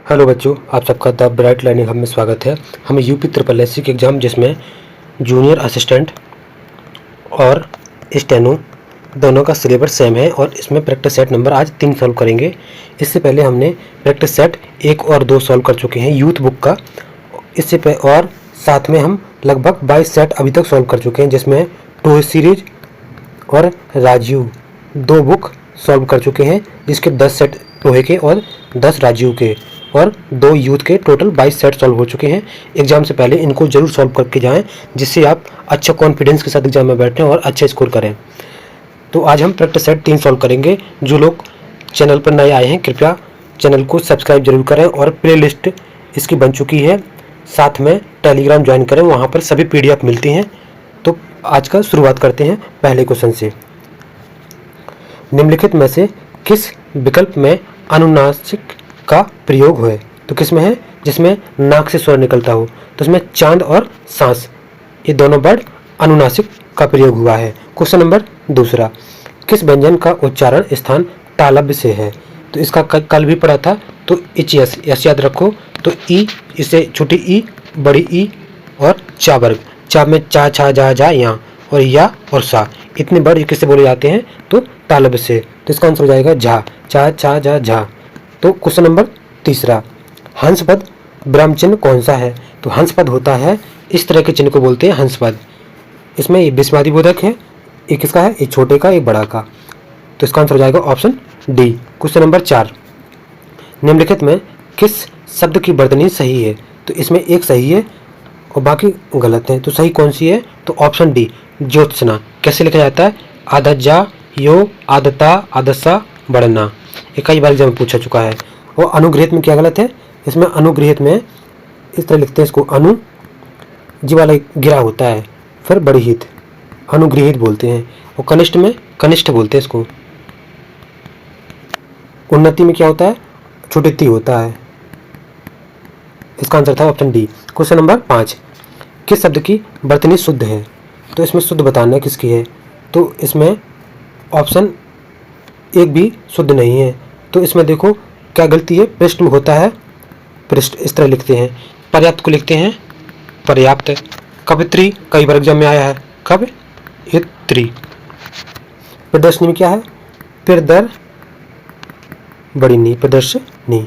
Hello बच्चों, आप सबका द ब्राइट लर्निंग हब में स्वागत है। हम यूपी ट्रिपल एस सी के एग्ज़ाम जिसमें जूनियर असिस्टेंट और स्टेनो दोनों का सिलेबस सेम है और इसमें प्रैक्टिस सेट नंबर आज 3 सॉल्व करेंगे। इससे पहले हमने प्रैक्टिस सेट 1 और 2 सॉल्व कर चुके हैं यूथ बुक का। और साथ में हम लगभग 22 सेट अभी तक सॉल्व कर चुके हैं, जिसमें टू सीरीज और राजीव 2 बुक सॉल्व कर चुके हैं, जिसके 10 सेट टोहे के और 10 राजीव के और 2 यूथ के टोटल 22 सेट सॉल्व हो चुके हैं। एग्जाम से पहले इनको जरूर सॉल्व करके जाएं, जिससे आप अच्छा कॉन्फिडेंस के साथ एग्जाम में बैठें और अच्छे स्कोर करें। तो आज हम प्रैक्टिस सेट 3 सॉल्व करेंगे। जो लोग चैनल पर नए आए हैं कृपया चैनल को सब्सक्राइब जरूर करें और प्ले लिस्ट इसकी बन चुकी है। साथ में टेलीग्राम ज्वाइन करें, वहाँ पर सभी PDF मिलती हैं। तो आज का शुरुआत करते हैं पहले क्वेश्चन से। निम्नलिखित में से किस विकल्प में अनुनासिक का प्रयोग है? तो किस में है? जिसमें नाक से स्वर निकलता हो। तो इसमें चांद और सांस, ये दोनों वर्ड अनुनासिक का प्रयोग हुआ है। क्वेश्चन नंबर दूसरा, किस व्यंजन का उच्चारण स्थान तालव्य से है? तो इसका कल भी पढ़ा था। तो यस याद रखो। तो ई, इसे छोटी ई, बड़ी ई और चा वर्ग। चा में चा, छा, जा, जा, यहाँ और या और सा, इतने वर्ड किससे बोले जाते हैं? तो तालव्य से। तो इसका आंसर हो जाएगा झा, चा, छा, जा, झा। तो क्वेश्चन नंबर तीसरा, हंस पद ब्रह्म चिन्ह कौन सा है? तो हंस पद होता है, इस तरह के चिन्ह को बोलते हैं हंस पद। इसमें ये विस्मादी बोधक है, एक किसका है? एक छोटे का, एक बड़ा का। तो इसका आंसर हो जाएगा ऑप्शन डी। क्वेश्चन नंबर 4, निम्नलिखित में किस शब्द की वर्तनी सही है? तो इसमें एक सही है और बाकी गलत है। तो सही कौन सी है? तो ऑप्शन डी, ज्योत्सना। कैसे लिखा जाता है? आदजा, यो, आदता, आदसा, बढ़ना। ये कई बार एग्जाम में पूछा चुका है। और अनुगृहित में क्या गलत है? इसमें अनुगृहित में इस तरह लिखते हैं इसको, अनु जी वाला गिरा होता है, फिर बड़ी हित, अनुगृहित बोलते हैं। और कनिष्ठ में कनिष्ठ बोलते हैं इसको। उन्नति में क्या होता है? छोटी ती होता है। इसका आंसर था ऑप्शन डी। क्वेश्चन नंबर 5, किस शब्द की वर्तनी शुद्ध है? तो इसमें शुद्ध बताना है किसकी है। तो इसमें ऑप्शन एक भी शुद्ध नहीं है। तो इसमें देखो क्या गलती है? पृष्ठ में होता है पृष्ठ, इस तरह लिखते हैं। पर्याप्त को लिखते हैं पर्याप्त। कवित्री कई बार एग्जाम में आया है, कवित्री। प्रदर्शनी में क्या है? प्रदर बड़ी नी, प्रदर्शनी।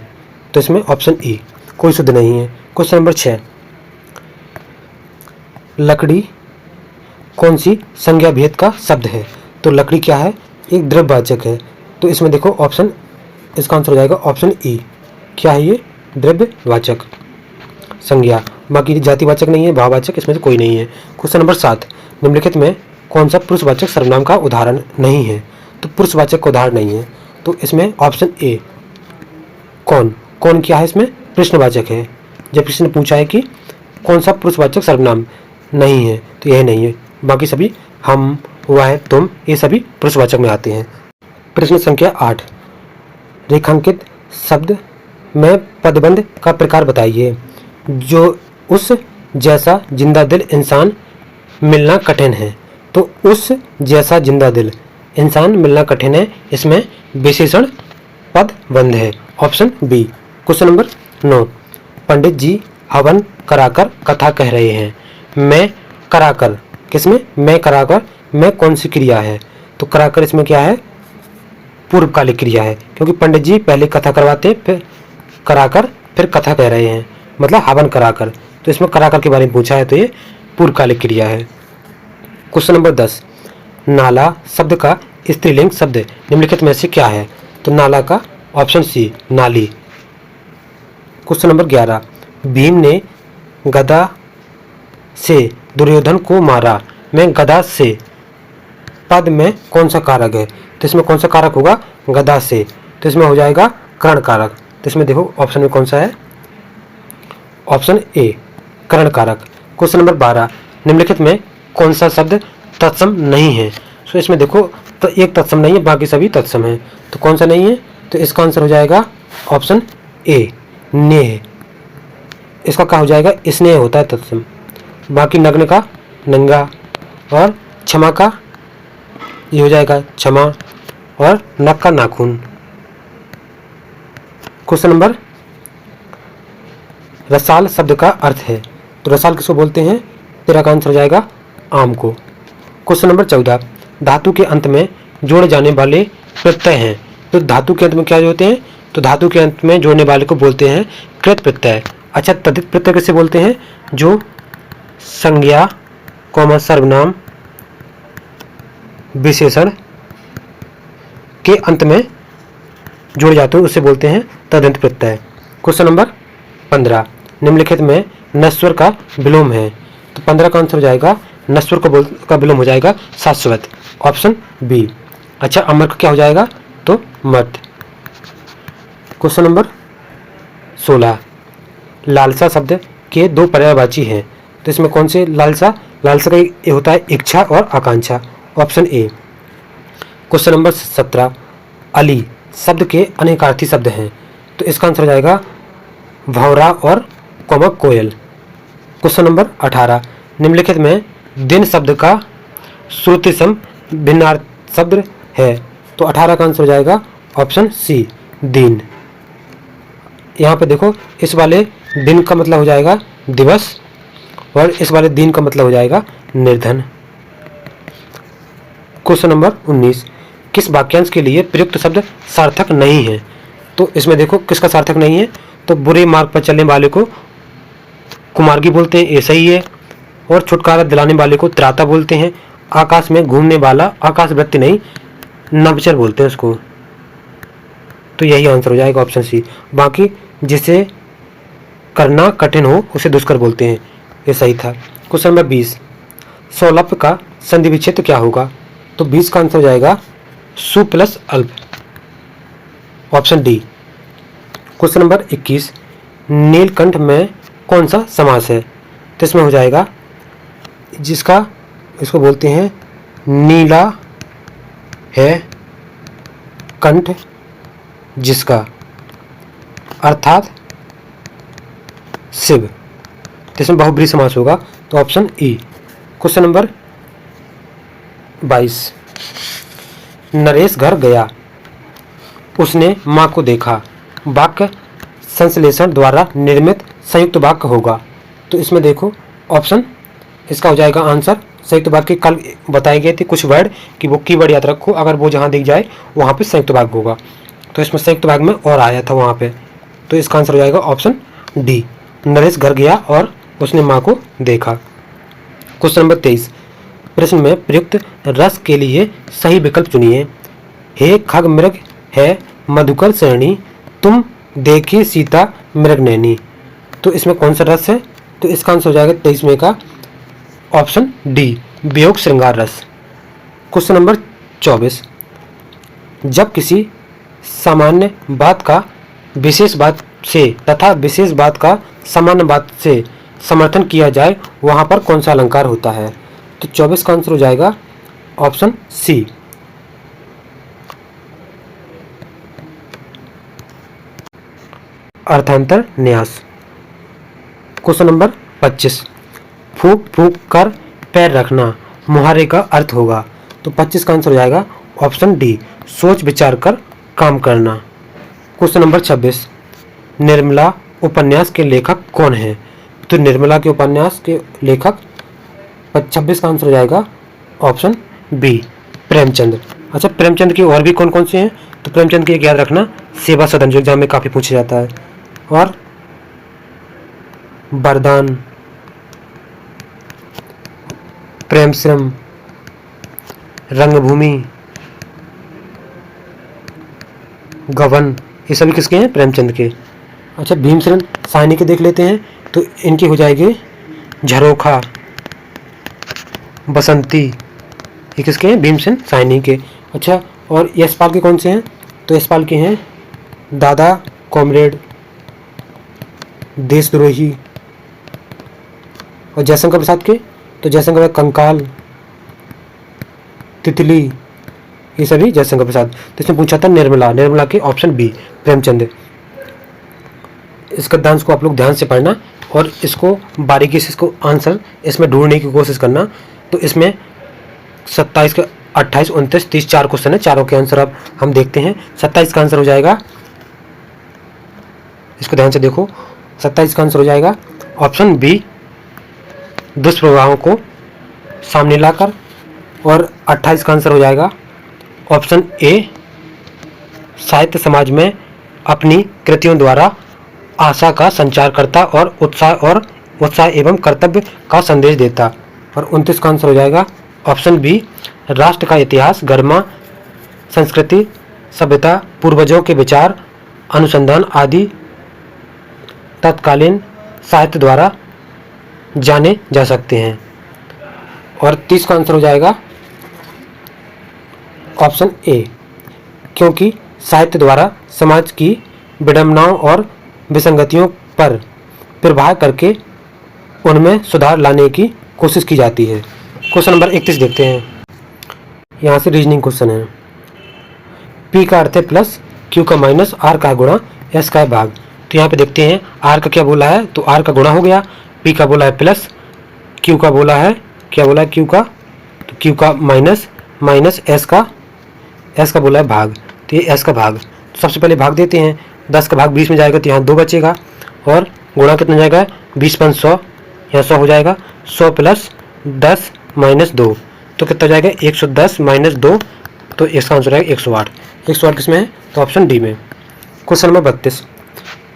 तो इसमें ऑप्शन ई, कोई शुद्ध नहीं है। क्वेश्चन नंबर 6, लकड़ी कौन सी संज्ञा भेद का शब्द है? तो लकड़ी क्या है? एक द्रव्यवाचक है। तो इसमें देखो ऑप्शन, इसका आंसर हो जाएगा ऑप्शन ई। क्या है ये? द्रव्यवाचक संज्ञा। बाकी जातिवाचक नहीं है, भाववाचक इसमें से कोई नहीं है। क्वेश्चन नंबर 7, निम्नलिखित में कौन सा पुरुषवाचक सर्वनाम का उदाहरण नहीं है? तो पुरुषवाचक का उदाहरण नहीं है। तो इसमें ऑप्शन ए, कौन। कौन क्या है? इसमें प्रश्नवाचक है। जब किसी ने पूछा है कि कौन सा पुरुषवाचक सर्वनाम नहीं है, तो यह नहीं है। बाकी सभी हम, वह, तुम, ये सभी पुरुषवाचक में आते हैं। प्रश्न संख्या 8, रेखांकित शब्द में पदबंध का प्रकार बताइए। जो उस जैसा जिंदा दिल इंसान मिलना कठिन है। तो उस जैसा जिंदा दिल इंसान मिलना कठिन है, इसमें विशेषण पदबंध है, ऑप्शन बी। क्वेश्चन नंबर 9, पंडित जी हवन कराकर कथा कह रहे हैं। मैं कराकर, किसमें? मैं कराकर, मैं कौन सी क्रिया है? तो कराकर इसमें क्या है? पूर्वकालिक क्रिया है, क्योंकि पंडित जी पहले कथा करवाते, फिर कराकर, फिर कथा कह रहे हैं, मतलब हवन कराकर। तो इसमें कराकर के बारे में पूछा है, तो ये पूर्वकालिक क्रिया है। क्वेश्चन नंबर 10, नाला शब्द का स्त्रीलिंग शब्द निम्नलिखित में से क्या है? तो नाला का ऑप्शन सी, नाली। क्वेश्चन नंबर 11, भीम ने गदा से दुर्योधन को मारा। मैं गदा से, पद में कौन सा कारक है? तो इसमें कौन सा कारक होगा? गदा से। तो इसमें हो जाएगा कर्ण कारक। तो इसमें देखो ऑप्शन में कौन सा है? ऑप्शन ए, कर्ण कारक। क्वेश्चन नंबर 12, निम्नलिखित में कौन सा शब्द तत्सम नहीं है? तो इसमें देखो तो एक तत्सम नहीं है, बाकी सभी तत्सम हैं। तो कौन सा नहीं है? तो इसका आंसर हो जाएगा ऑप्शन ए, नेह। इसका क्या हो जाएगा? स्नेह होता है तत्सम। बाकी नग्न का नंगा और क्षमा का ये हो जाएगा क्षमा और नख का नाखून। क्वेश्चन नंबर रसाल शब्द का अर्थ है? तो रसाल किसको बोलते हैं? तेरा का आंसर हो जाएगा आम को। क्वेश्चन नंबर 14, धातु के अंत में जोड़े जाने वाले प्रत्यय हैं। तो धातु के अंत में क्या होते हैं? तो धातु के अंत में जोड़ने वाले को बोलते हैं कृत प्रत्यय। अच्छा, तद्धित प्रत्यय किसे बोलते हैं? जो संज्ञा सर्वनाम विशेषण के अंत में जुड़ जाते हैं उसे बोलते हैं तदंत प्रत्यय। क्वेश्चन नंबर 15, निम्नलिखित में नश्वर का विलोम है। तो 15 का आंसर हो जाएगा नश्वर का विलोम हो जाएगा शाश्वत, ऑप्शन बी। अच्छा, अमर का क्या हो जाएगा? तो मर्त। क्वेश्चन नंबर 16, लालसा शब्द के दो पर्यायवाची हैं। तो इसमें कौन से लालसा? लालसा का ये होता है इच्छा और आकांक्षा, ऑप्शन ए। क्वेश्चन नंबर 17, अली शब्द के अनेकार्थी शब्द हैं। तो इसका आंसर हो जाएगा भंवरा और कोयल। क्वेश्चन नंबर 18, निम्नलिखित में दिन शब्द का श्रुतिसम भिन्नार्थ शब्द है। तो 18 का आंसर हो जाएगा ऑप्शन सी, दिन। यहाँ पे देखो, इस वाले दिन का मतलब हो जाएगा दिवस और इस वाले दिन का मतलब हो जाएगा निर्धन। क्वेश्चन नंबर 19, किस वाक्यांश के लिए प्रयुक्त शब्द सार्थक नहीं है? तो इसमें देखो किसका सार्थक नहीं है? तो बुरे मार्ग पर चलने वाले को कुमार्गी बोलते हैं, ये सही है। और छुटकारा दिलाने वाले को त्राता बोलते हैं। आकाश में घूमने वाला आकाश वृत्ति नहीं, नभचर बोलते हैं उसको। तो यही आंसर हो जाएगा ऑप्शन सी। बाकी जिसे करना कठिन हो उसे दुष्कर बोलते हैं, ये सही था। क्वेश्चन नंबर 20, सौलभ का संधि विच्छेद क्या होगा? तो 20 का आंसर हो जाएगा सु प्लस अल्प, option D. Question number 21, Neelkanth में कौन सा समास है? तो इसमें हो जाएगा जिसका, इसको बोलते हैं नीला है कंठ जिसका, अर्थात शिव। तो इसमें बहुब्रीहि समास होगा, तो option E. Question number 22, Naresh घर गया, उसने माँ को देखा, वाक्य संश्लेषण द्वारा निर्मित संयुक्त वाक्य होगा। तो इसमें देखो ऑप्शन, इसका हो जाएगा आंसर संयुक्त वाक्य। कल बताए गए थे कुछ वर्ड कि वो कीवर्ड याद रखो, अगर वो जहाँ दिख जाए वहाँ पे संयुक्त वाक्य होगा। तो इसमें संयुक्त वाक्य में और आया था वहाँ पे, तो इसका आंसर हो जाएगा ऑप्शन डी, नरेश घर गया और उसने माँ को देखा। क्वेश्चन नंबर 23, प्रश्न में प्रयुक्त रस के लिए सही विकल्प चुनिए। हे खग मृग है मधुकर श्रेणी, तुम देखिए सीता मृग नैनी। तो इसमें कौन सा रस है? तो इसका आंसर हो जाएगा 23वें का ऑप्शन डी, वियोग श्रृंगार रस। क्वेश्चन नंबर 24, जब किसी सामान्य बात का विशेष बात से तथा विशेष बात का सामान्य बात से समर्थन किया जाए वहाँ पर कौन सा अलंकार होता है? तो 24 का आंसर हो जाएगा ऑप्शन सी, अर्थांतर न्यास। क्वेश्चन नंबर 25, फूंक फूंक कर पैर रखना मुहावरे का अर्थ होगा। तो 25 का आंसर हो जाएगा ऑप्शन डी, सोच विचार कर काम करना। क्वेश्चन नंबर 26, निर्मला उपन्यास के लेखक कौन है? तो निर्मला के उपन्यास के लेखक 26 का आंसर हो जाएगा ऑप्शन बी, प्रेमचंद। अच्छा, प्रेमचंद की और भी कौन कौन से हैं? तो प्रेमचंद की एक याद रखना, सेवा सदन जो एग्जाम में काफ़ी पूछा जाता है, और वरदान, प्रेमश्रम, रंगभूमि, गबन, ये सभी किसके हैं? प्रेमचंद के। अच्छा, भीमसेन साहनी के देख लेते हैं। तो इनकी हो जाएगी झरोखा, बसंती, ये किसके हैं? भीमसेन साहनी के। अच्छा, और यशपाल के कौन से हैं? तो यशपाल के हैं दादा, कॉमरेड, देशद्रोही। और जयशंकर प्रसाद के? तो जयशंकर प्रसाद कंकाल, तितली, ये सभी जयशंकर प्रसाद। तो इसमें पूछा था निर्मला, निर्मला के ऑप्शन बी, प्रेमचंद। इस गद्यांश को आप लोग ध्यान से पढ़ना और इसको बारीकी से इसको आंसर इसमें ढूंढने की कोशिश करना। तो इसमें 27 के 28, 29, 30 4 क्वेश्चन है, चारों के आंसर अब हम देखते हैं। 27 का आंसर हो जाएगा, इसको ध्यान से देखो, 27 का आंसर हो जाएगा ऑप्शन बी, दुष्प्रभावों को सामने लाकर। और 28 का आंसर हो जाएगा ऑप्शन ए, साहित्य समाज में अपनी कृतियों द्वारा आशा का संचार करता और उत्साह एवं कर्तव्य का संदेश देता। और 29 का आंसर हो जाएगा ऑप्शन बी, राष्ट्र का इतिहास, गरिमा, संस्कृति, सभ्यता, पूर्वजों के विचार, अनुसंधान आदि तत्कालीन साहित्य द्वारा जाने जा सकते हैं। और 30 का आंसर हो जाएगा ऑप्शन ए, क्योंकि साहित्य द्वारा समाज की विडंबनाओं और विसंगतियों पर प्रभाव करके उनमें सुधार लाने की कोशिश की जाती है। क्वेश्चन नंबर 31 देखते हैं। यहाँ से रीजनिंग क्वेश्चन है। P का अर्थ है प्लस, Q का माइनस, R का गुणा, S का भाग। तो यहाँ पे देखते हैं R का क्या बोला है, तो R का गुणा हो गया, P का बोला है प्लस, Q का बोला है, क्या बोला है Q का, तो Q का माइनस, माइनस S का बोला है भाग, तो ये S का भाग। तो सबसे पहले भाग देते हैं, 10 का भाग 20 में जाएगा तो यहाँ 2 बचेगा, और गुणा कितना जाएगा, 20 × 100, यहाँ 100 हो जाएगा, 100 + 10 - 2, तो कितना जाएगा 110 - 2, तो इसका आंसर है 108। 108 किसमें है, तो ऑप्शन डी में। क्वेश्चन नंबर 32,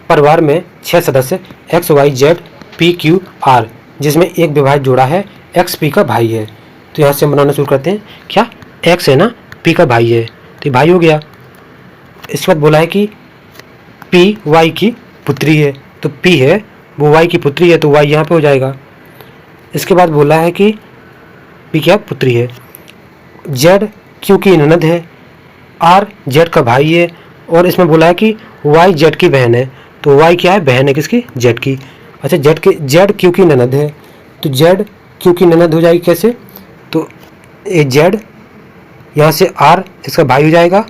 परिवार में 6 सदस्य X Y Z P Q R, जिसमें एक विभाजित जोड़ा है एक्स पी का भाई है। तो यहाँ से हम बनाना शुरू करते हैं। क्या एक्स है ना, पी का भाई है, तो भाई हो गया। इसके बाद बोला है कि पी वाई की पुत्री है, तो पी है वो वाई की पुत्री है, तो वाई यहाँ पे हो जाएगा। इसके बाद बोला है कि पी क्या पुत्री है, जेड क्यू की ननद है, आर जेड का भाई है, और इसमें बोला है कि वाई जेड की बहन है, तो वाई क्या है, बहन है किसकी, जेड की। अच्छा, जेड क्यू की ननद है, तो जेड क्यू की ननद हो जाएगी कैसे, तो ये जेड, यहाँ से आर इसका भाई हो जाएगा,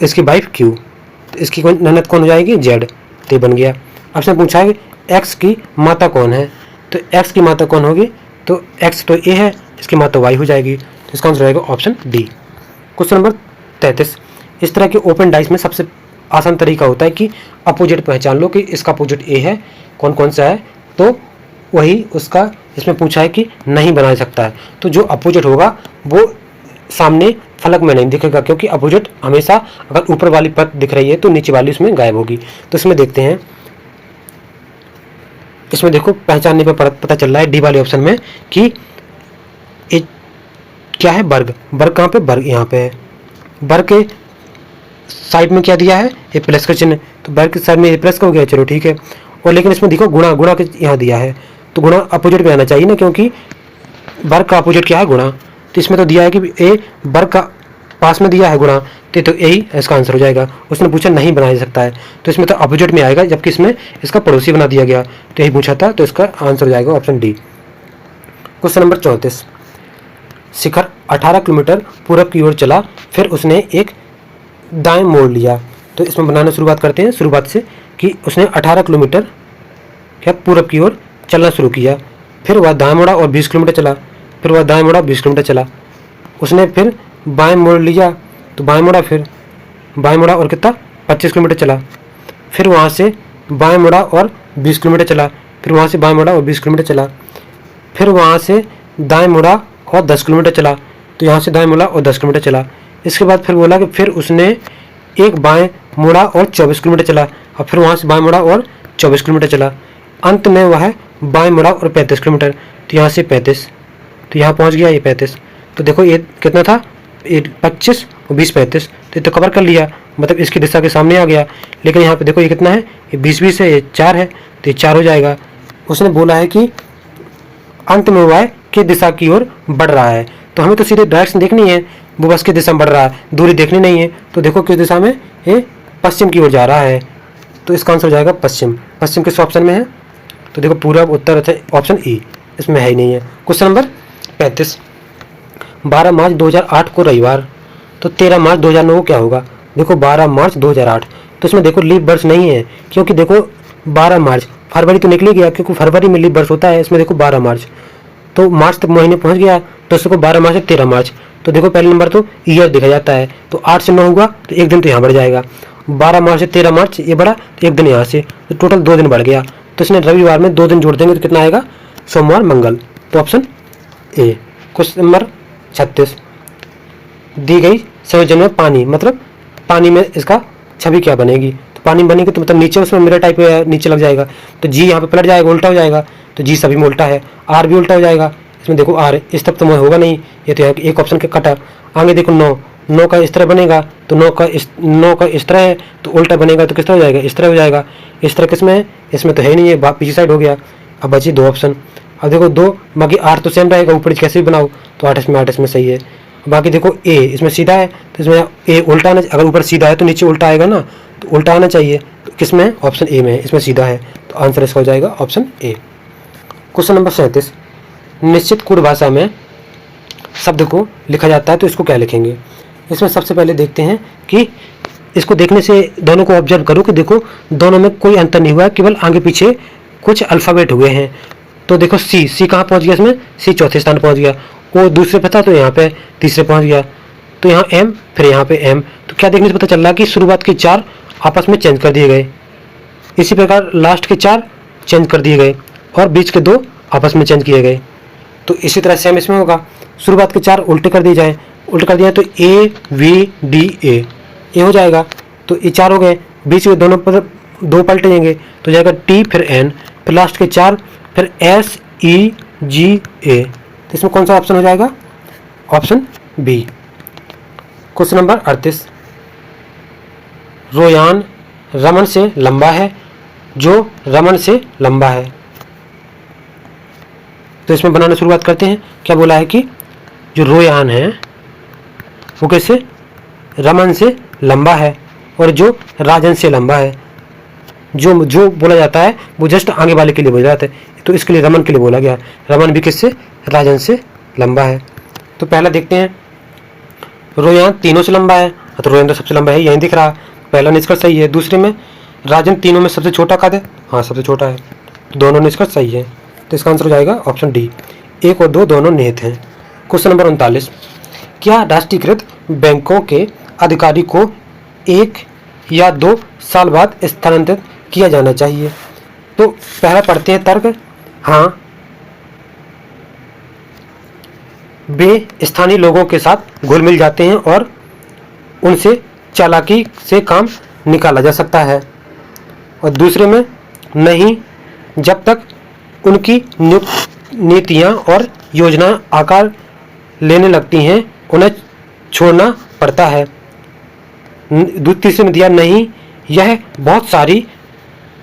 इसकी वाइफ क्यू, तो इसकी ननद कौन हो जाएगी, जेड, तो बन गया। अब से पूछा है एक्स की माता कौन है, तो एक्स की माता कौन होगी, तो एक्स तो ए है, इसकी माता वाई हो जाएगी, तो इसका आंसर रहेगा ऑप्शन डी। क्वेश्चन नंबर 33, इस तरह के ओपन डाइस में सबसे आसान तरीका होता है कि अपोजिट पहचान लो कि इसका अपोजिट ए है, कौन कौन सा है, तो वही उसका इसमें पूछा है कि नहीं बना सकता है, तो जो अपोजिट होगा वो सामने फलक में नहीं दिखेगा, क्योंकि अपोजिट हमेशा अगर ऊपर वाली पद दिख रही है तो नीचे वाली उसमें गायब होगी। तो इसमें देखते हैं, इसमें देखो पहचानने पर पता चल रहा है डी वाले ऑप्शन में कि क्या है, वर्ग। वर्ग कहाँ पे, वर्ग यहाँ पे है। वर्ग के साइड में क्या दिया है, ये प्लस का चिन्ह, तो वर्ग के साइड में ये प्लस का हो गया, चलो ठीक है। और लेकिन इसमें देखो गुणा के यहाँ दिया है, तो गुणा अपोजिट में आना चाहिए ना, क्योंकि वर्ग का अपोजिट क्या है, गुणा। तो इसमें तो दिया है कि ए वर्ग का पास में दिया है गुणा, तो यही इसका आंसर हो जाएगा। उसने पूछा नहीं बनाया जा सकता है, तो इसमें तो अपोजिट में आएगा, जबकि इसमें इसका पड़ोसी बना दिया गया, तो यही पूछा था, तो इसका आंसर हो जाएगा ऑप्शन डी। क्वेश्चन नंबर 34, शिखर 18 किलोमीटर पूरब की ओर चला, फिर उसने एक दाएं मोड़ लिया। तो इसमें बनाना शुरुआत करते हैं शुरुआत से कि उसने 18 किलोमीटर क्या पूरब की ओर चलना शुरू किया, फिर वह दाएं मुड़ा और 20 किलोमीटर चला, फिर वह दाएं मुड़ा 20 किलोमीटर चला। उसने फिर बाएं मोड़ लिया, तो बाएं मुड़ा, फिर बाएं मुड़ा और कितना 25 किलोमीटर चला, फिर वहाँ से बाएं मुड़ा और 20 किलोमीटर चला, फिर वहाँ से बाएं मुड़ा और 20 किलोमीटर चला, फिर वहाँ से दाएं मुड़ा और 10 किलोमीटर चला, तो यहाँ से दाएं मुड़ा और 10 किलोमीटर चला। इसके बाद फिर बोला कि फिर उसने एक बाएं मुड़ा और 24 किलोमीटर चला, और फिर वहाँ से बाएं मुड़ा और 24 किलोमीटर चला। अंत में वह बाएं मुड़ा और 35 किलोमीटर, तो यहाँ से 35, तो यहाँ पहुँच गया ये 35। तो देखो ये कितना था, ये 25 और 20 35, तो ये तो कवर कर लिया, मतलब इसकी दिशा के सामने आ गया। लेकिन यहाँ पे देखो ये कितना है, ये 20 है, ये 4 है, तो ये 4 हो जाएगा। उसने बोला है कि अंत में वह किस दिशा की ओर बढ़ रहा है, तो हमें तो सीधे डायरेक्शन देखनी है, वो बस किस दिशा में बढ़ रहा है, दूरी देखनी नहीं है। तो देखो किस दिशा में, ये पश्चिम की ओर जा रहा है, तो इसका आंसर हो जाएगा पश्चिम। पश्चिम किस ऑप्शन में है, तो देखो पूरब उत्तर ऑप्शन ई, इसमें है ही नहीं है। क्वेश्चन नंबर 35, 12 मार्च 2008 को रविवार, तो 13 मार्च 2009 को क्या होगा। देखो 12 मार्च 2008, तो इसमें देखो लीप वर्ष नहीं है, क्योंकि देखो 12 मार्च, फरवरी तो निकल गया, क्योंकि फरवरी में लीप वर्ष होता है। इसमें देखो 12 मार्च, तो मार्च तक महीने पहुंच गया, तो इसको 12 मार्च से 13 मार्च, तो देखो पहले नंबर तो ईयर देखा जाता है, तो 8 से 9 होगा, तो एक दिन तो यहाँ बढ़ जाएगा। 12 मार्च से 13 मार्च ये बढ़ा, तो 1 दिन यहाँ से, तो टोटल 2 दिन बढ़ गया। तो इसने रविवार में 2 दिन जोड़ देंगे तो कितना आएगा, सोमवार मंगल। तो ऑप्शन ए। क्वेश्चन नंबर 36, दी गई संयोजन में पानी, मतलब पानी में इसका छवि क्या बनेगी। तो पानी बनेगी तो मतलब नीचे उसमें मिरर टाइप नीचे लग जाएगा, तो जी यहाँ पे पलट जाएगा, उल्टा हो जाएगा, तो जी सभी में उल्टा है। आर भी उल्टा हो जाएगा, इसमें देखो आर इस तब तो होगा नहीं, ये तो यहाँ एक ऑप्शन के कटा। आगे देखो 9, 9 का इस तरह बनेगा, तो 9 का इस तरह है, तो उल्टा बनेगा तो किस तरह हो जाएगा, इस तरह हो जाएगा। इस तरह किसमें है, इसमें तो है ही नहीं है, पीछे साइड हो गया। अब बची 2 ऑप्शन। अब देखो 2, बाकी 8 तो सेम रहेगा, ऊपर कैसे भी बनाओ, तो 8 इसमें सही है। बाकी देखो ए इसमें सीधा है, तो इसमें ए उल्टा आना, अगर ऊपर सीधा है तो नीचे उल्टा आएगा ना, तो उल्टा आना चाहिए। तो किसमें, ऑप्शन ए में है, इसमें सीधा है, तो आंसर इसका हो जाएगा ऑप्शन ए। क्वेश्चन नंबर 37, निश्चित कूट भाषा में शब्द को लिखा जाता है तो इसको क्या लिखेंगे। इसमें सबसे पहले देखते हैं कि इसको देखने से दोनों को ऑब्जर्व करो कि देखो दोनों में कोई अंतर नहीं हुआ है, केवल आगे पीछे कुछ अल्फ़ाबेट हुए हैं। तो देखो सी कहाँ पहुँच गया, इसमें सी चौथे स्थान पहुँच गया, वो दूसरे पे था तो यहाँ पे तीसरे पहुँच गया, तो यहाँ एम, फिर यहाँ पे एम। तो क्या देखने से पता चल रहा है कि शुरुआत के 4 आपस में चेंज कर दिए गए, इसी प्रकार लास्ट के 4 चेंज कर दिए गए, और बीच के 2 आपस में चेंज किए गए। तो इसी तरह सेम इसमें होगा, शुरुआत के 4 उल्टे कर दिए जाए, उल्टे कर दिया तो ए वी डी ए हो जाएगा, तो ये 4 हो गए। बीच में दोनों पर 2 पलटे जाएंगे तो जाएगा टी, फिर एन, फिर लास्ट के 4, फिर एस ई जी ए। तो इसमें कौन सा ऑप्शन हो जाएगा, ऑप्शन बी। क्वेश्चन नंबर 38, रोयान रमन से लंबा है, जो रमन से लंबा है। तो इसमें बनाना शुरुआत करते हैं। क्या बोला है कि जो रोयान है वो कैसे रमन से लंबा है, और जो राजन से लंबा है। जो बोला जाता है वो जस्ट आगे वाले के लिए बोला जाता है, तो इसके लिए रमन के लिए बोला गया। रमन भी किससे, राजन से लंबा है। तो पहला देखते हैं, रोयान तीनों से लंबा है, तो रोयान तो सबसे लंबा है, यहीं दिख रहा, पहला निष्कर्ष सही है। दूसरे में राजन तीनों में सबसे छोटा कद है, हाँ सबसे छोटा है, तो दोनों निष्कर्ष सही है। तो इसका आंसर हो जाएगा ऑप्शन डी, 1 और 2 दोनों निहित हैं। क्वेश्चन नंबर 39, क्या राष्ट्रीयकृत बैंकों के अधिकारी को 1 या 2 साल बाद स्थानांतरित किया जाना चाहिए। तो पहला पढ़ते हैं तर्क। हाँ, वे स्थानीय लोगों के साथ घुल मिल जाते हैं और उनसे चालाकी से काम निकाला जा सकता है। और दूसरे में नहीं, जब तक उनकी नीतियाँ और योजना आकार लेने लगती हैं उन्हें छोड़ना पड़ता है। तीसरे में दिया नहीं, यह बहुत सारी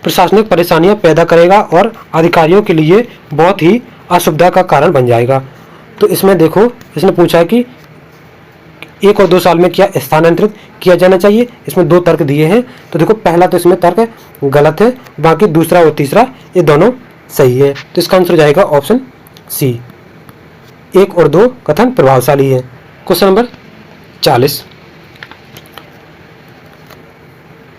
प्रशासनिक परेशानियां पैदा करेगा और अधिकारियों के लिए बहुत ही असुविधा का कारण बन जाएगा। तो इसमें देखो, इसने पूछा है कि 1 और 2 साल में क्या स्थानांतरित किया जाना चाहिए। इसमें 2 तर्क दिए हैं, तो देखो पहला तो इसमें तर्क गलत है, बाकी दूसरा और तीसरा ये दोनों सही है। तो इसका आंसर हो जाएगा ऑप्शन सी, 1 और 2 कथन प्रभावशाली है। क्वेश्चन नंबर 40,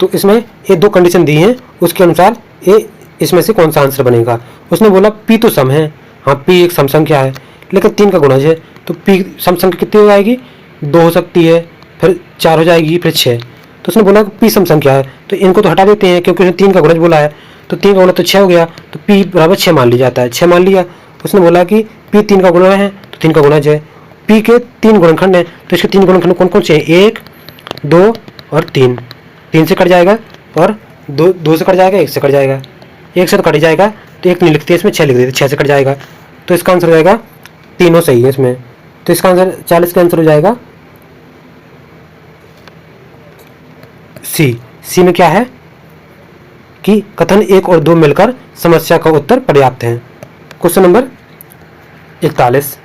तो इसमें ये 2 कंडीशन दी हैं, उसके अनुसार ये इसमें से कौन सा आंसर बनेगा। उसने बोला पी तो सम है, हाँ पी एक सम संख्या है, लेकिन 3 का गुणज है, तो पी सम संख्या कितनी हो जाएगी, 2 हो सकती है, फिर 4 हो जाएगी, फिर 6। तो उसने बोला पी सम संख्या है, तो इनको तो हटा देते हैं क्योंकि उसने 3 का गुणज बोला है, तो 3 का गुणज तो 6 हो गया, तो पी बराबर 6 मान लिया जाता है। 6 मान लिया। उसने बोला कि पी 3 का गुणज है, तो 3 का गुणज है। पी के 3 गुणनखंड हैं, तो इसके 3 गुणनखंड कौन कौन से हैं, 1, 2 और 3। 3 से कट जाएगा, और 2 से कट जाएगा, 1 से कट जाएगा, 1 से तो कट जाएगा, तो 1 नहीं लिखते, इसमें 6 लिख देते, 6 से कट जाएगा। तो इसका आंसर हो जाएगा, तीनों सही है इसमें। तो इसका आंसर 40 का आंसर हो जाएगा सी में क्या है कि कथन 1 और 2 मिलकर समस्या का उत्तर पर्याप्त है। क्वेश्चन नंबर 41,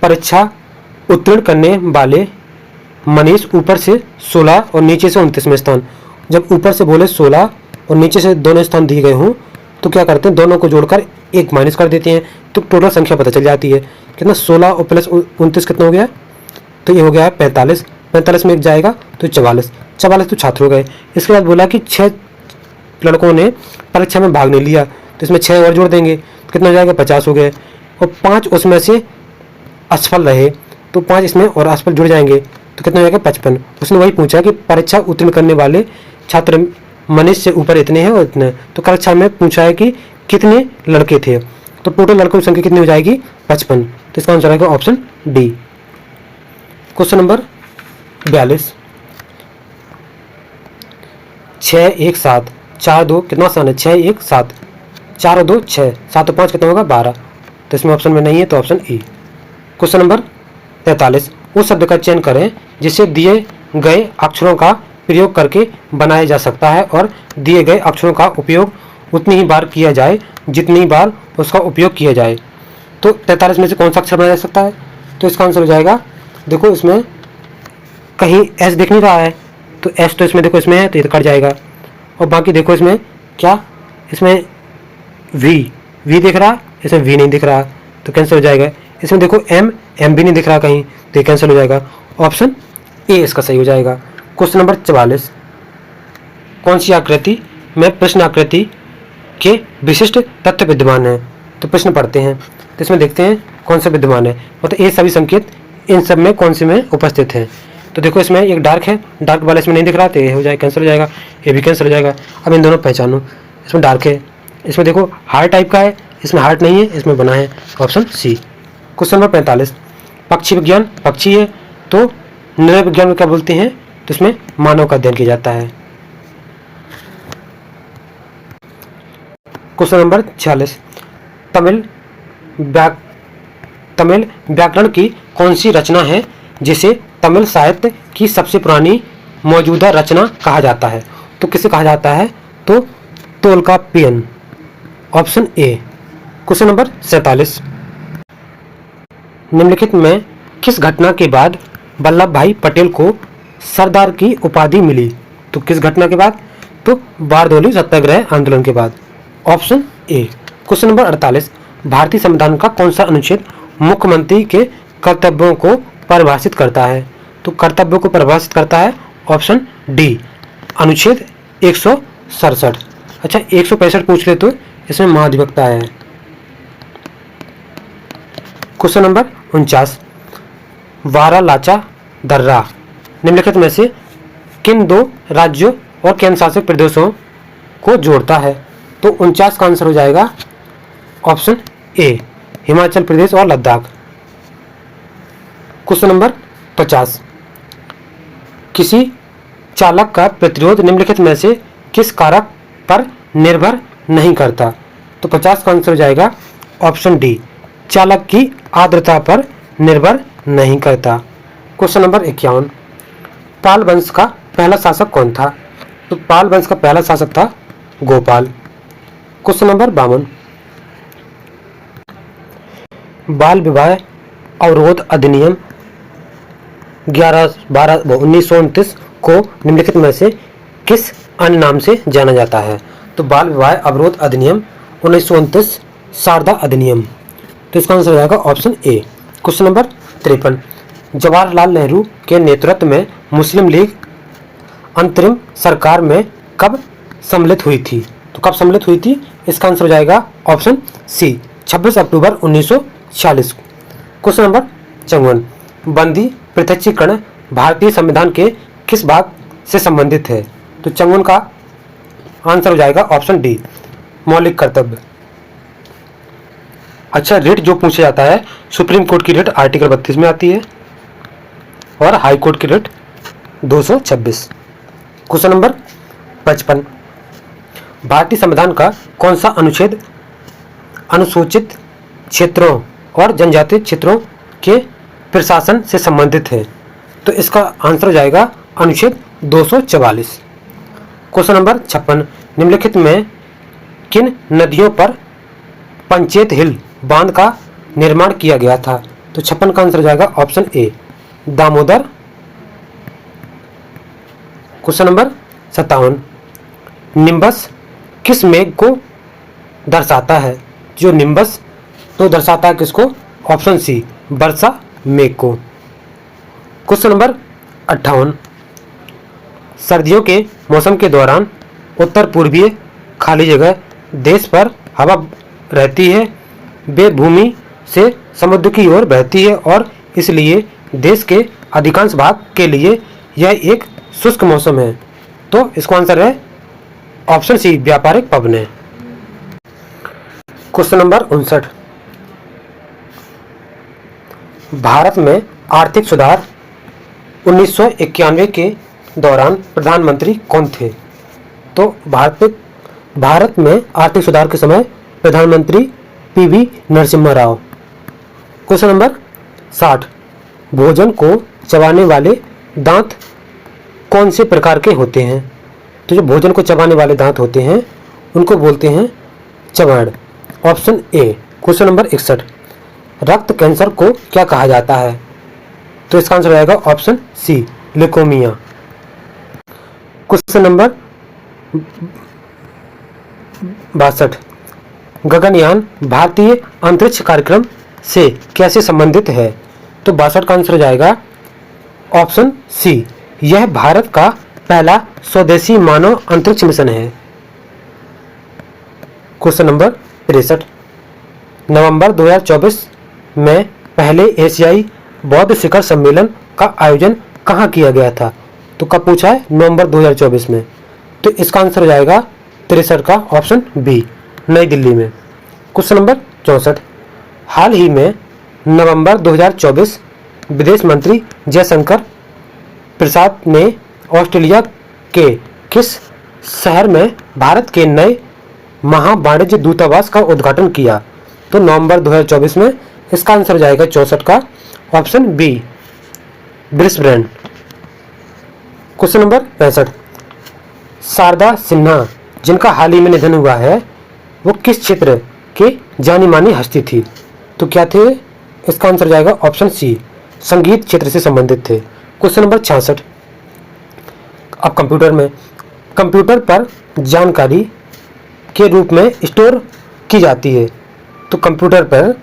परीक्षा उत्तीर्ण करने वाले मनीष ऊपर से 16 और नीचे से 29 में स्थान। जब ऊपर से बोले 16 और नीचे से दोनों स्थान दिए गए हों तो क्या करते हैं, दोनों को जोड़कर 1 माइनस कर देते हैं, तो टोटल संख्या पता चल जाती है। कितना, 16 और प्लस 29 कितना हो गया, तो ये हो गया 45। 45 में 1 जाएगा तो 44। 44 तो छात्र हो गए। इसके बाद बोला कि 6 लड़कों ने परीक्षा में भाग नहीं लिया, तो इसमें 6 और जोड़ देंगे तो कितना हो जाएगा, 50 हो गए। और 5 उसमें से असफल रहे, तो 5 इसमें और असफल जुड़ जाएंगे, तो कितना हो जाएगा 55। उसने वही पूछा कि परीक्षा उत्तीर्ण करने वाले छात्र मनीष से ऊपर इतने हैं और इतने, तो कक्षा में पूछा है कि कितने लड़के थे, तो टोटल लड़कों की संख्या कितनी हो जाएगी 55। तो इसका आंसर आएगा ऑप्शन डी। क्वेश्चन नंबर 42, 6 1 7 4 2 कितना आसान है, 6 1 7 4 और 2 6 7 और 5 कितना होगा 12, तो इसमें ऑप्शन में नहीं है तो ऑप्शन ई। क्वेश्चन नंबर 43, उस शब्द का चयन करें जिसे दिए गए अक्षरों का प्रयोग करके बनाया जा सकता है और दिए गए अक्षरों का उपयोग उतनी ही बार किया जाए जितनी बार उसका उपयोग किया जाए। तो 43 में से कौन सा अक्षर बनाया जा सकता है, तो इसका आंसर हो जाएगा, देखो इसमें कहीं एस दिख नहीं रहा है, तो एस तो इसमें देखो इसमें है तो ये तो कट जाएगा, और बाकी देखो इसमें क्या, इसमें वी दिख रहा, इसमें वी नहीं दिख रहा तो कैंसिल हो जाएगा। इसमें देखो एम भी नहीं दिख रहा कहीं तो ये कैंसिल हो जाएगा, ऑप्शन ए इसका सही हो जाएगा। क्वेश्चन नंबर 44, कौन सी आकृति में प्रश्न आकृति के विशिष्ट तथ्य विद्यमान है, तो प्रश्न पढ़ते हैं तो इसमें देखते हैं कौन सा विद्यमान है, मतलब ये सभी संकेत इन सब में कौन से में उपस्थित हैं। तो देखो इसमें एक डार्क है, डार्क वाला इसमें नहीं दिख रहा तो ये हो जाएगा कैंसिल हो जाएगा, ये भी कैंसिल हो जाएगा। अब इन दोनों पहचानो, इसमें डार्क है, इसमें देखो हार्ट टाइप का है, इसमें हार्ट नहीं है, इसमें बना है, ऑप्शन सी। क्वेश्चन नंबर 45, पक्षी विज्ञान पक्षी है तो नृ विज्ञान में क्या बोलते हैं, तो इसमें मानव का अध्ययन किया जाता है। क्वेश्चन नंबर 46, तमिल व्याकरण की कौन सी रचना है जिसे तमिल साहित्य की सबसे पुरानी मौजूदा रचना कहा जाता है, तो किसे कहा जाता है, तो तोल्काप्पियन, ऑप्शन ए। क्वेश्चन नंबर 47, निम्नलिखित में किस घटना के बाद वल्लभ भाई पटेल को सरदार की उपाधि मिली, तो किस घटना के बाद, तो बारदोली सत्याग्रह आंदोलन के बाद, ऑप्शन ए। क्वेश्चन नंबर 48, भारतीय संविधान का कौन सा अनुच्छेद मुख्यमंत्री के कर्तव्यों को परिभाषित करता है, तो कर्तव्यों को परिभाषित करता है, ऑप्शन डी, अनुच्छेद 167। अच्छा 165 पूछ ले तो इसमें महाधिवक्ता है। क्वेश्चन नंबर 49, वारालाचा दर्रा निम्नलिखित में से किन दो राज्यों और केंद्र शासित प्रदेशों को जोड़ता है, तो 49 का आंसर हो जाएगा ऑप्शन ए, हिमाचल प्रदेश और लद्दाख। क्वेश्चन नंबर 50, किसी चालक का प्रतिरोध निम्नलिखित में से किस कारक पर निर्भर नहीं करता, तो 50 का आंसर हो जाएगा ऑप्शन डी, चालक की आर्द्रता पर निर्भर नहीं करता। क्वेश्चन नंबर 51, पाल वंश का पहला शासक कौन था, तो पाल वंश का पहला शासक था गोपाल। क्वेश्चन नंबर 52, बाल विवाह अवरोध अधिनियम 1929 को निम्नलिखित में से किस अन्य नाम से जाना जाता है, तो बाल विवाह अवरोध अधिनियम 1929 शारदा अधिनियम, तो इसका आंसर हो जाएगा option A. Question number 53, Jawaharlal Nehru के नेतृत्व में मुस्लिम लीग अंतरिम सरकार में कब सम्मिलित हुई थी, तो कब सम्मिलित हुई थी, इसका आंसर हो जाएगा ऑप्शन सी, 26 अक्टूबर 1946। क्वेश्चन नंबर 54, बंदी पृथकीकरण भारतीय संविधान के किस भाग से संबंधित है, तो 54 का आंसर हो जाएगा ऑप्शन डी, मौलिक कर्तव्य। अच्छा रिट जो पूछा जाता है, सुप्रीम कोर्ट की रिट आर्टिकल 32 में आती है और हाई कोर्ट की रिट 226। क्वेश्चन नंबर 55, भारतीय संविधान का कौन सा अनुच्छेद अनुसूचित क्षेत्रों और जनजातीय क्षेत्रों के प्रशासन से संबंधित है, तो इसका आंसर हो जाएगा अनुच्छेद 244। क्वेश्चन नंबर 56, निम्नलिखित में किन नदियों पर पंचेत हिल बांध का निर्माण किया गया था, तो 56 का आंसर हो जाएगा option A, Damodar. Question number 57, nimbus किस मेघ को दर्शाता है, जो निम्बस तो दर्शाता है किसको, ऑप्शन सी, वर्षा मेघ को। क्वेश्चन नंबर 58, सर्दियों के मौसम के दौरान उत्तर पूर्वीय खाली जगह देश पर हवा रहती है, वे भूमि से समुद्र की ओर बहती है और इसलिए देश के अधिकांश भाग के लिए यह एक शुष्क मौसम है। तो इसका आंसर है ऑप्शन सी, व्यापारिक पवनें। क्वेश्चन नंबर 59, भारत में आर्थिक सुधार 1991 के दौरान प्रधानमंत्री कौन थे? तो भारत में आर्थिक सुधार के समय प्रधानमंत्री PV Narasimha Rao. Question number 60, भोजन को चबाने वाले दांत कौन से प्रकार के होते हैं? तो जो भोजन को चबाने वाले दांत होते हैं उनको बोलते हैं चवड़। Option A. क्वेश्चन नंबर 61, रक्त कैंसर को क्या कहा जाता है? तो इसका आंसर आएगा option C, leukaemia. Question number 62, Gaganyaan भारतीय अंतरिक्ष कार्यक्रम से कैसे संबंधित है? तो 62 का आंसर हो जाएगा ऑप्शन सी, यह भारत का पहला स्वदेशी मानव अंतरिक्ष मिशन है। क्वेश्चन नंबर 63, नवंबर 2024 में पहले एशियाई बौद्ध शिखर सम्मेलन का आयोजन कहाँ किया गया था? तो कब पूछा है? नवंबर 2024 में। तो इसका आंसर हो जाएगा 63 का ऑप्शन बी, नई दिल्ली में। क्वेश्चन नंबर 64, हाल ही में नवंबर 2024 विदेश मंत्री जयशंकर प्रसाद ने ऑस्ट्रेलिया के किस शहर में भारत के नए महावाणिज्य दूतावास का उद्घाटन किया? तो नवंबर 2024 में। इसका आंसर हो जाएगा 64 का option B, Brisbane. Question number 65, Sharda Sinha जिनका हाल ही में निधन हुआ है वो किस क्षेत्र के जानी मानी हस्ती थी? तो क्या थे? इसका आंसर जाएगा ऑप्शन सी, संगीत क्षेत्र से संबंधित थे। क्वेश्चन नंबर 66, अब कंप्यूटर पर जानकारी के रूप में स्टोर की जाती है। तो कंप्यूटर पर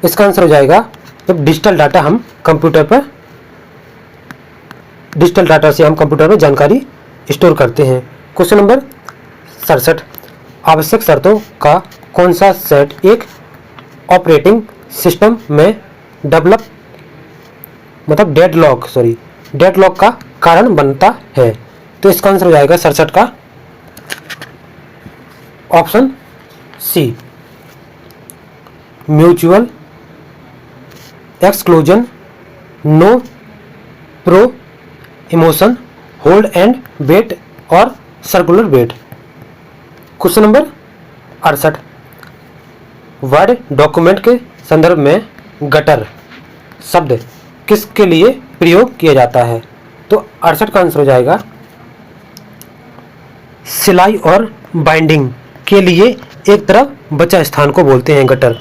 इसका आंसर हो जाएगा जब डिजिटल डाटा से हम कंप्यूटर पर जानकारी स्टोर करते हैं। क्वेश्चन नंबर 67, आवश्यक शर्तों का कौन सा सेट एक ऑपरेटिंग सिस्टम में डेडलॉक का कारण बनता है? तो इसका आंसर हो जाएगा 67 का option C, mutual exclusion, no preemption, hold and wait और circular wait. Question number 68, word document के संदर्भ में गटर शब्द किसके लिए प्रयोग किया जाता है? तो 68 का आंसर हो जाएगा सिलाई और बाइंडिंग के लिए एक तरफ बचा स्थान को बोलते हैं गटर।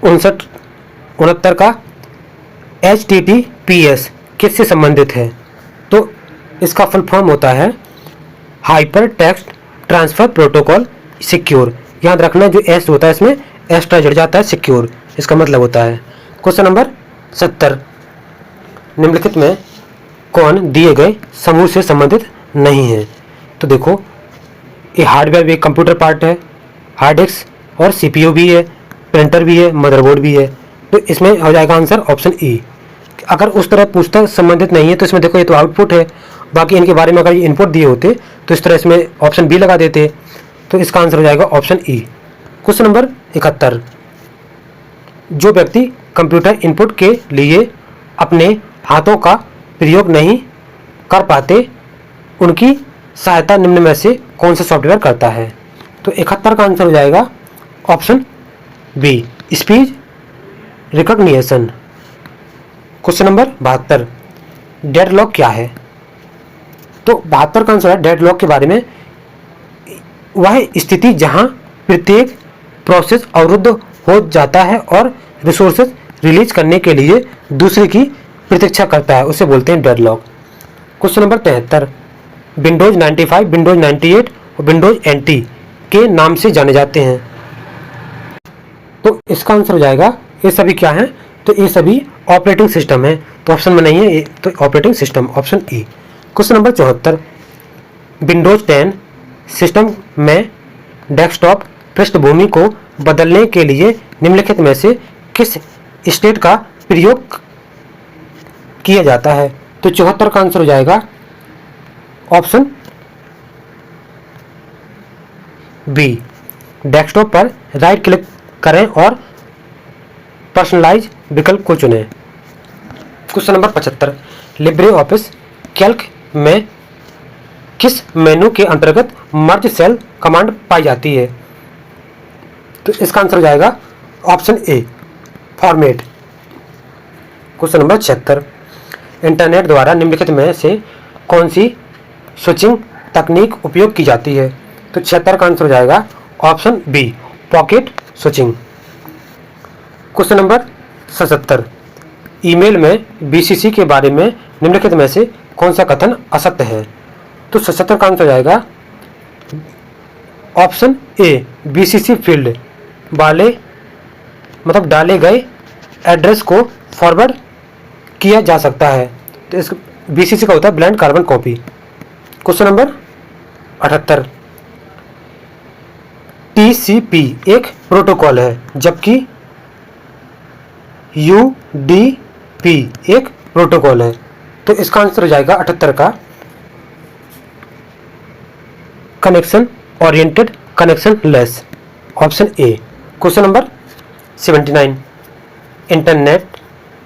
69 का HTTPS किससे संबंधित है? तो इसका फुल फॉर्म होता है hyper text transfer protocol secure. याद रखना जो एस होता है इसमें एक्स्ट्रा जुड़ जाता है, सिक्योर इसका मतलब होता है। क्वेश्चन नंबर 70, निम्नलिखित में कौन दिए गए समूह से संबंधित नहीं है? तो देखो ये हार्डवेयर भी कंप्यूटर पार्ट है, हार्ड डिस्क और CPU भी है, प्रिंटर भी है, मदरबोर्ड भी है। तो इसमें हो जाएगा आंसर ऑप्शन ई। अगर उस तरह पूछता संबंधित नहीं है तो इसमें देखो ये तो आउटपुट है, बाकी इनके बारे में अगर ये इनपुट दिए होते तो इस तरह इसमें ऑप्शन बी लगा देते। तो इसका आंसर हो जाएगा ऑप्शन ई। क्वेश्चन नंबर 71, जो व्यक्ति कंप्यूटर इनपुट के लिए अपने हाथों का प्रयोग नहीं कर पाते उनकी सहायता निम्न में से कौन सा सॉफ्टवेयर करता है? तो 71 का आंसर हो जाएगा option B, speech recognition. Question number 72, deadlock क्या है? तो 72 का आंसर है डेडलॉक के बारे में वह स्थिति जहां प्रत्येक प्रोसेस अवरुद्ध हो जाता है और रिसोर्सेज रिलीज करने के लिए दूसरे की प्रतीक्षा करता है, उसे बोलते हैं deadlock. Question number 73, Windows 95, Windows 98 और विंडोज NT के नाम से जाने जाते हैं। तो इसका आंसर हो जाएगा ये सभी क्या हैं? तो ये सभी ऑपरेटिंग सिस्टम है। तो ऑप्शन में नहीं है ये, तो operating system option E. Question number 74, Windows 10 system में डेस्कटॉप पृष्ठभूमि को बदलने के लिए निम्नलिखित में से किस स्टेट का प्रयोग किया जाता है? तो 74 का आंसर हो जाएगा ऑप्शन बी। डेस्कटॉप पर राइट क्लिक करें और पर्सनलाइज विकल्प को चुनें। Question number 75, Libre office Calc में किस मेनू के अंतर्गत मर्ज सेल कमांड पाई जाती है? तो इसका आंसर हो जाएगा option A, format. Question number 76, internet द्वारा निम्नलिखित में से कौन सी स्विचिंग तकनीक उपयोग की जाती है? तो 76 का आंसर हो जाएगा option B, packet switching. Question number 77, email में बीसीसी के बारे में निम्नलिखित में से कौन सा कथन असत्य है? तो 77 का आंसर हो जाएगा ऑप्शन ए, बीसीसी फील्ड वाले मतलब डाले गए एड्रेस को फॉरवर्ड किया जा सकता है। तो इस बीसीसी का होता है blind carbon copy. Question number 78, TCP एक प्रोटोकॉल है जबकि यूडीपी एक प्रोटोकॉल है। तो इसका आंसर हो जाएगा 78 का connection oriented connection less, option A. Question number 79, internet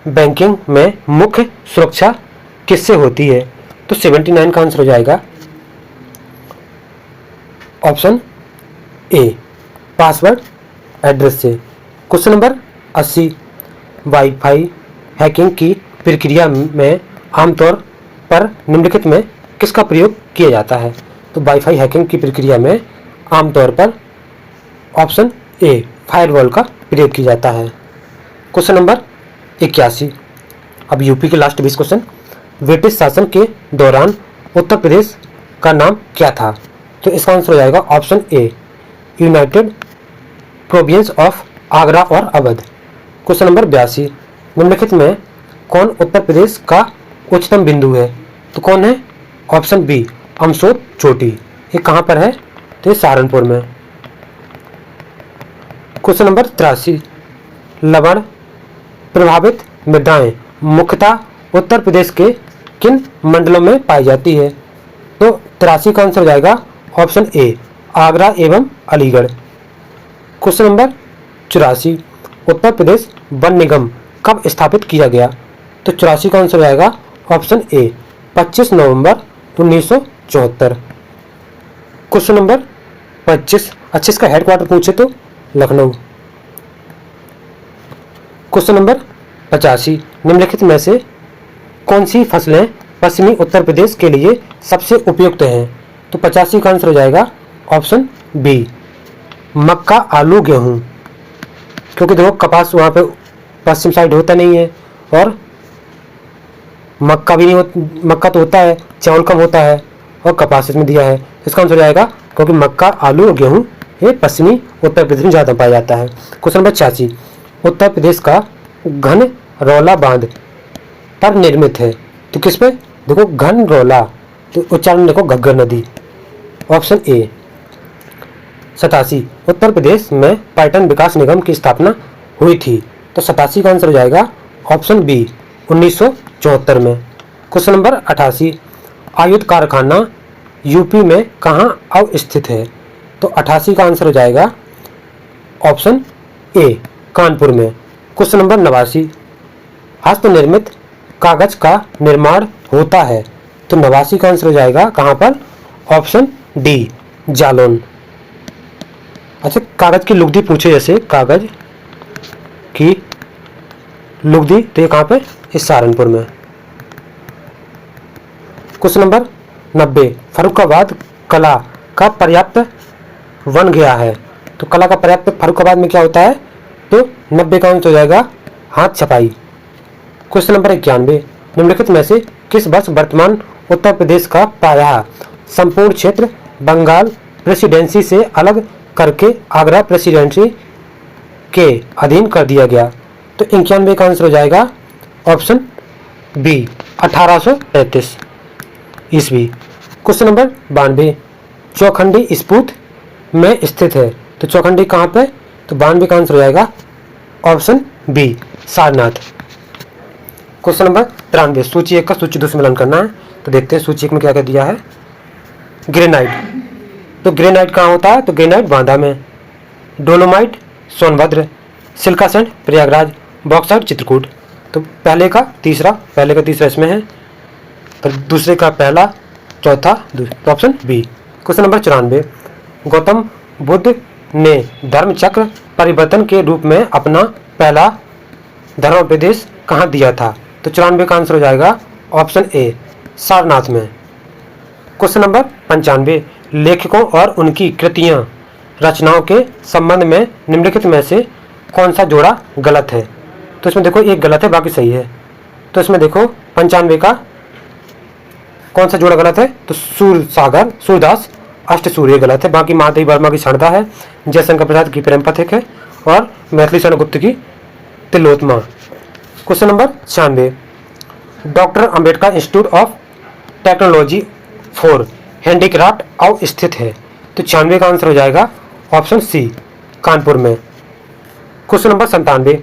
banking में मुख्य सुरक्षा किससे होती है? तो 79 का आंसर हो जाएगा ऑप्शन ए, पासवर्ड एड्रेस से। क्वेश्चन नंबर 80, वाईफाई हैकिंग की प्रक्रिया में आमतौर पर निम्नलिखित में किसका प्रयोग किया जाता है? तो वाईफाई हैकिंग की प्रक्रिया में आमतौर पर ऑप्शन ए, फायरवॉल का प्रयोग किया जाता है। क्वेश्चन नंबर 81, अब यूपी के लास्ट 20 क्वेश्चन, ब्रिटिश शासन के दौरान उत्तर प्रदेश का नाम क्या था? तो इसका आंसर हो जाएगा option A, United province of Agra और अवध। क्वेश्चन नंबर 82, निम्नलिखित में कौन उत्तर प्रदेश का उच्चतम बिंदु है? तो कौन है? ऑप्शन बी, अमसोद चोटी। ये कहाँ पर है? तो ये सहारनपुर में। क्वेश्चन नंबर 83, लवण प्रभावित मृदाएं मुख्यतः उत्तर प्रदेश के किन मंडलों में पाई जाती है? तो 83 का आंसर हो जाएगा ऑप्शन ए, आगरा एवं Aligarh. Question number 84, Uttar Pradesh one निगम कब स्थापित किया गया? तो 84 का आंसर हो जाएगा option A, 25 November 1974। Question number 25, अच्छा इसका हेडक्वार्टर पूछे तो लखनऊ। क्वेश्चन नंबर 85, निम्नलिखित में से कौन सी फसलें पश्चिमी उत्तर प्रदेश के लिए सबसे उपयुक्त हैं? तो 85 का आंसर हो जाएगा ऑप्शन बी, मक्का, आलू, गेहूं। क्योंकि देखो कपास वहाँ पे पश्चिम साइड होता नहीं है और मक्का भी नहीं मक्का तो होता है, चावल कम होता है और कपास इसमें दिया है। इसका आंसर हो जाएगा क्योंकि मक्का, आलू और गेहूं ये पश्चिमी उत्तर प्रदेश में ज़्यादा पाया जाता है। क्वेश्चन नंबर 86, उत्तर प्रदेश का घन रौला बांध पर निर्मित है? तो किस पे? देखो घन रौला, तो उच्चारण देखो घग्गर नदी, ऑप्शन ए। 87, उत्तर प्रदेश में पर्यटन विकास निगम की स्थापना हुई थी? तो 87 का आंसर हो जाएगा ऑप्शन बी, 1974 में। क्वेश्चन नंबर 88, आयुध कारखाना यूपी में कहाँ अवस्थित है? तो 88 का आंसर हो जाएगा ऑप्शन ए, कानपुर में। क्वेश्चन नंबर 89, हस्तनिर्मित कागज का निर्माण होता है? तो 89 का आंसर हो जाएगा कहाँ पर? Option D, Jalaun. अच्छा, कागज की लुगदी पूछे, जैसे कागज की लुगदी, तो ये कहाँ पे? इस सहारनपुर में। क्वेश्चन नंबर 90, फर्रुखाबाद कला का पर्याप्त बन गया है? तो कला का पर्याप्त फर्रुखाबाद में क्या होता है? तो 90 का आंसर हो जाएगा हाथ छपाई। क्वेश्चन नंबर 91, निम्नलिखित में से किस वर्ष वर्तमान उत्तर प्रदेश का प्रायः संपूर्ण क्षेत्र बंगाल प्रेसिडेंसी से अलग करके आगरा प्रेसिडेंसी के अधीन कर दिया गया? तो 91 का आंसर हो जाएगा ऑप्शन बी, 1833 ईस्वी। क्वेश्चन नंबर 92, चौखंडी स्फूर्त में स्थित है? तो चौखंडी कहाँ पे? तो 92 का आंसर हो जाएगा option B, Sarnath. Question number 93, सूची 1 का सूची 2 से मिलान करना है। तो देखते हैं सूची 1 में क्या क्या दिया है। ग्रेनाइट, तो ग्रेनाइट कहाँ होता है? तो ग्रेनाइट बांदा में। Dolomite Sonbhadra, Chilka sand Prayagraj, bauxite Chitrakoot. तो पहले का तीसरा इसमें है, तो दूसरे का पहला, चौथा तो option B. Question number 94, Gautam Buddha ने धर्मचक्र परिवर्तन के रूप में अपना पहला धर्मोपदेश कहाँ दिया था? तो 94 का आंसर हो जाएगा ऑप्शन ए, सारनाथ में। क्वेश्चन नंबर 95, लेखकों और उनकी कृतियां रचनाओं के संबंध में निम्नलिखित में से कौन सा जोड़ा गलत है? तो इसमें देखो एक गलत है, बाकी सही है। तो इसमें देखो 95 का कौन सा जोड़ा गलत है? तो सूरदास अष्टसूर्य गलत है। बाकी महादेवी वर्मा की क्षणता है, जयशंकर प्रसाद की प्रेम पथिक है, और मैथिली शरण गुप्त की Tilottama. Question number 96, doctor Ambedkar institute of technology for handicraft अब स्थित है? तो 96 का आंसर हो जाएगा ऑप्शन सी, कानपुर में। क्वेश्चन नंबर 97,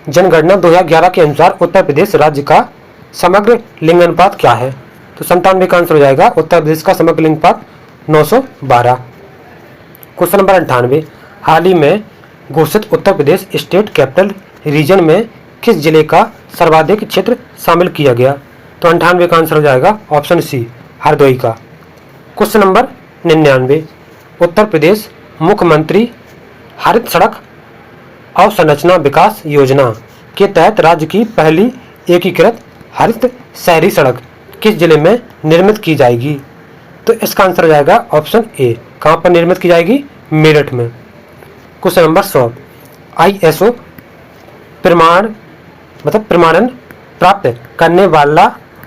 जनगणना 2011 के अनुसार उत्तर प्रदेश राज्य का समग्र लिंगानुपात क्या है? तो 97 का आंसर हो जाएगा उत्तर प्रदेश का समग्र लिंगानुपात 912। क्वेश्चन नंबर 98, हाल ही में घोषित Uttar Pradesh state capital region में किस जिले का सर्वाधिक क्षेत्र शामिल किया गया? तो 98 का आंसर हो जाएगा ऑप्शन सी, हरदोई का। क्वेश्चन नंबर 99, उत्तर प्रदेश मुख्यमंत्री हरित सड़क अवसंरचना विकास योजना के तहत राज्य की पहली एकीकृत हरित शहरी सड़क किस जिले में निर्मित की जाएगी? तो इसका आंसर हो जाएगा ऑप्शन ए, कहाँ पर निर्मित की जाएगी? मेरठ में। क्वेश्चन नंबर 100, ISO प्रमाणन प्राप्त करने वाला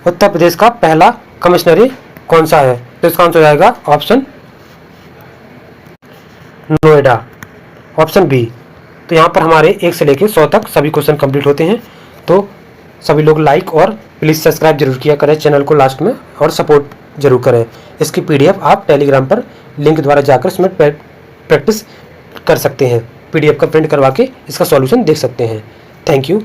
उत्तर प्रदेश का पहला कमिश्नरी कौन सा है? तो इसका आंसर हो जाएगा ऑप्शन नोएडा, ऑप्शन बी। तो यहाँ पर हमारे 1 से लेकर 100 तक सभी क्वेश्चन कंप्लीट होते हैं। तो सभी लोग लाइक और प्लीज़ सब्सक्राइब जरूर किया करें चैनल को लास्ट में, और सपोर्ट जरूर करें। इसकी PDF आप टेलीग्राम पर लिंक द्वारा जाकर इसमें प्रैक्टिस कर सकते हैं। PDF का प्रिंट करवा के इसका सॉल्यूशन देख सकते हैं। Thank you.